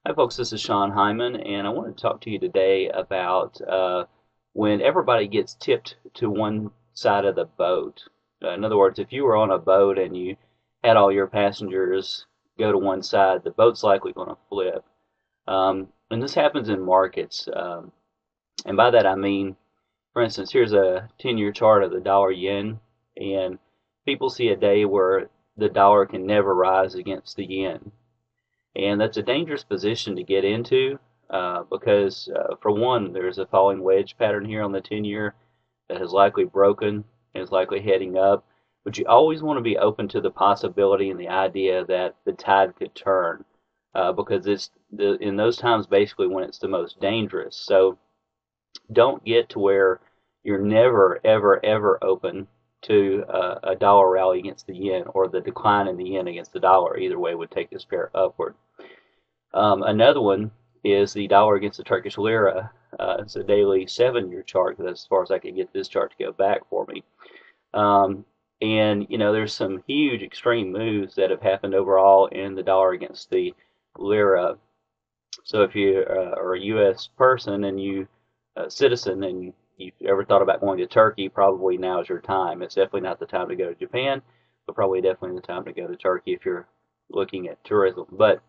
Hi, folks. This is Sean Hyman, and I want to talk to you today about when everybody gets tipped to one side of the boat. In other words, if you were on a boat and you had all your passengers go to one side, the boat's likely going to flip. And this happens in markets. And by that I mean, for instance, here's a 10-year chart of the dollar yen, and people see a day where the dollar can never rise against the yen. And that's a dangerous position to get into because, for one, there's a falling wedge pattern here on the 10-year that has likely broken and is likely heading up. But you always want to be open to the possibility and the idea that the tide could turn because in those times basically when it's the most dangerous. So don't get to where you're never, ever, ever open to a dollar rally against the yen or the decline in the yen against the dollar. Either way would take this pair upward. Another one is the dollar against the Turkish lira. It's a daily 7-year chart. That's as far as I can get this chart to go back for me. And there's some huge extreme moves that have happened overall in the dollar against the lira. So if you are a U.S. person and you citizen and you've ever thought about going to Turkey, probably now is your time. It's definitely not the time to go to Japan, but probably definitely the time to go to Turkey if you're looking at tourism. But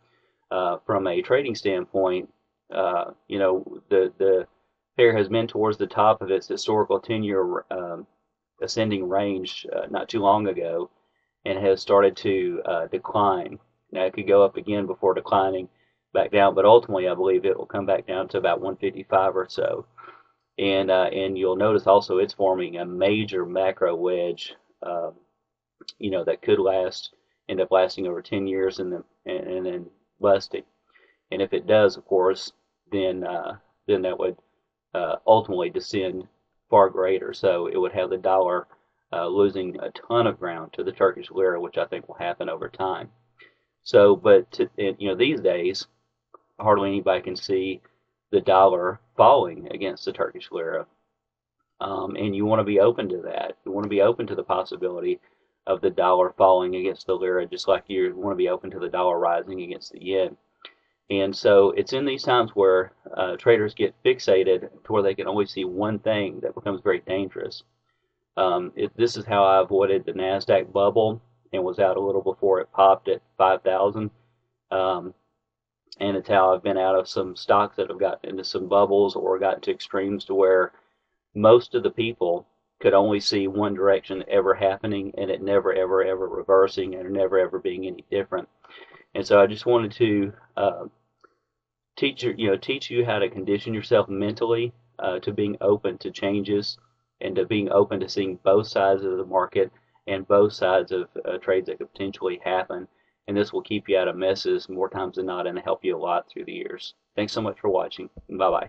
from a trading standpoint, the pair has been towards the top of its historical 10-year ascending range not too long ago and has started to decline. Now, it could go up again before declining back down, but ultimately I believe it will come back down to about 155 or so. And you'll notice also it's forming a major macro wedge, that could end up lasting over 10 years and then busting. And if it does, of course, then that would ultimately descend far greater. So it would have the dollar losing a ton of ground to the Turkish lira, which I think will happen over time. So, these days, hardly anybody can see the dollar falling against the Turkish lira. And you want to be open to that. You want to be open to the possibility of the dollar falling against the lira, just like you want to be open to the dollar rising against the yen. And so it's in these times where traders get fixated to where they can only see one thing that becomes very dangerous. This is how I avoided the NASDAQ bubble and was out a little before it popped at 5,000. And it's how I've been out of some stocks that have gotten into some bubbles or gotten to extremes to where most of the people could only see one direction ever happening and it never, ever, ever reversing and never, ever being any different. And so I just wanted to teach you how to condition yourself mentally to being open to changes and to being open to seeing both sides of the market and both sides of trades that could potentially happen. And this will keep you out of messes more times than not and help you a lot through the years. Thanks so much for watching. Bye bye.